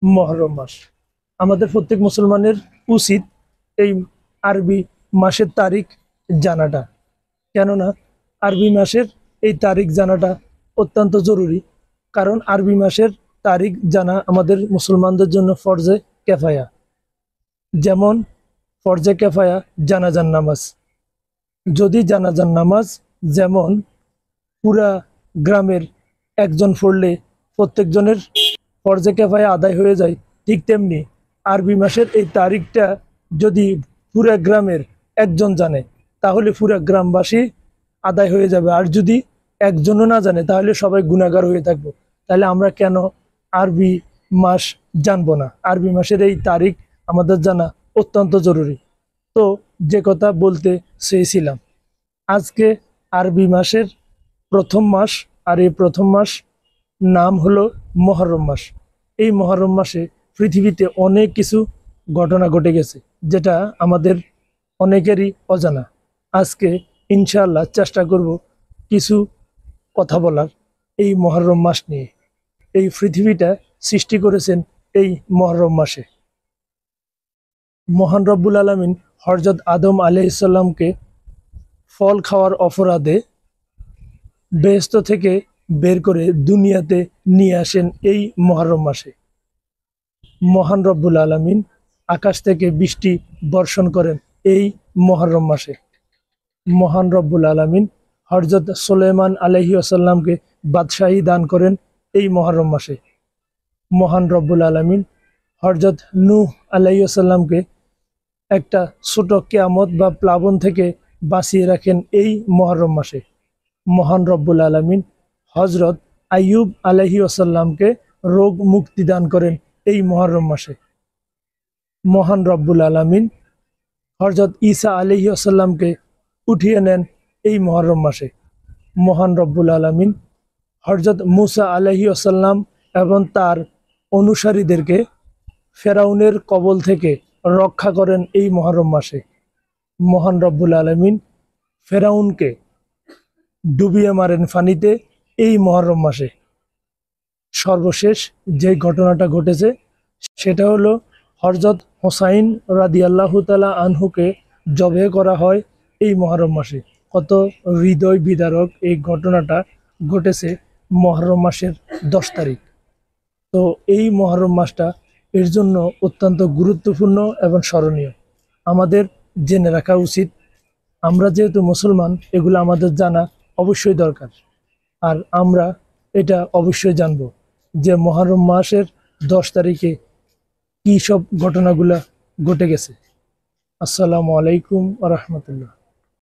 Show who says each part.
Speaker 1: মহরম মাস। আমাদের প্রত্যেক মুসলমানের উচিত এই আরবি মাসের তারিখ জানাটা, কেননা আরবি মাসের এই তারিখ জানাটা অত্যন্ত জরুরি। কারণ আরবি মাসের তারিখ জানা আমাদের মুসলমানদের জন্য ফরজে কেফায়া। যেমন ফরজে কেফায়া জানাজার নামাজ। যদি জানাজার নামাজ যেমন পুরা গ্রামের একজন পড়লে প্রত্যেকজনের ফরজে কেফায়া আদায় হয়ে যায়, ঠিক তেমনি আরবি মাসের এই তারিখটা যদি পুরা গ্রামের একজন জানে তাহলে পুরা গ্রামবাসী আদায় হয়ে যাবে। আর যদি একজনও না জানে তাহলে সবাই গুনাহগার হয়ে থাকবো। তাহলে আমরা কেন আরবি মাস জানবো না? আরবি মাসের এই তারিখ আমাদের জানা অত্যন্ত জরুরি। তো যে কথা বলতে চেয়েছিলাম, আজকে আরবি মাসের প্রথম মাস, আর এই প্রথম মাস নাম হলো মহরম মাস। এই মহরম মাসে পৃথিবীতে অনেক কিছু ঘটনা ঘটে গেছে, যেটা আমাদের অনেকেরই অজানা। আজকে ইনশাআল্লাহ চেষ্টা করব কিছু কথা বলার এই মহরম মাস নিয়ে। এই পৃথিবীটা সৃষ্টি করেছেন এই মহরম মাসে। মহান রব্বুল আলামিন হযরত আদম আলাইহিস সালামকে ফল খাওয়ার অপরাধে বেহেশত থেকে বের করে দুনিয়াতে নিয়ে আসেন এই মহরম মাসে। মহান রব্বুল আলামিন আকাশ থেকে বৃষ্টি বর্ষণ করেন এই মহরম মাসে। মহান রব্বুল আলামিন হযরত সুলাইমান আলাইহিস সালামকে বাদশাহী দান করেন এই মহরম মাসে। মহান রব্বুল আলামিন হযরত নূহ আলাইহিস সালামকে একটা ছোট কিয়ামত বা প্লাবন থেকে বাঁচিয়ে রাখেন এই মহরম মাসে। মহান রব্বুল আলামিন হযরত আইয়ুব আলাইহিস সালামকে রোগ মুক্তি দান করেন এই মহরম মাসে। মহান রব্বুল আলামিন হযরত ঈসা আলাইহিস সালামকে উঠিয়ে নেন এই মহরম মাসে। মহান রব্বুল আলামিন হযরত মূসা আলাইহিস সালাম এবং তার অনুসারীদেরকে ফেরাউনের কবল থেকে রক্ষা করেন এই মহরম মাসে। মহান রব্বুল আলামিন ফেরাউনকে ডুবিয়ে মারেন পানিতে এই মহরম মাসে। সর্বশেষ যে ঘটনাটা ঘটেছে সেটা হলো হযরত হোসাইন রাদিয়াল্লাহু তাআলা আনহুকে জবেহ করা হয় এই মহরম মাসে। কত হৃদয় বিদারক এই ঘটনাটা ঘটেছে মহরম মাসের 10 তারিখ। তো এই মহরম মাসটা এর জন্য অত্যন্ত গুরুত্বপূর্ণ এবং স্মরণীয়। আমাদের জেনে রাখা উচিত। আমরা যেহেতু মুসলমান, এগুলো আমাদের জানা অবশ্যই দরকার। আর আমরা এটা অবশ্যই জানব যে মহরম মাসের 10 তারিখে কী সব ঘটনাগুলা ঘটে গেছে। আসসালামু আলাইকুম ওয়া রাহমাতুল্লাহ।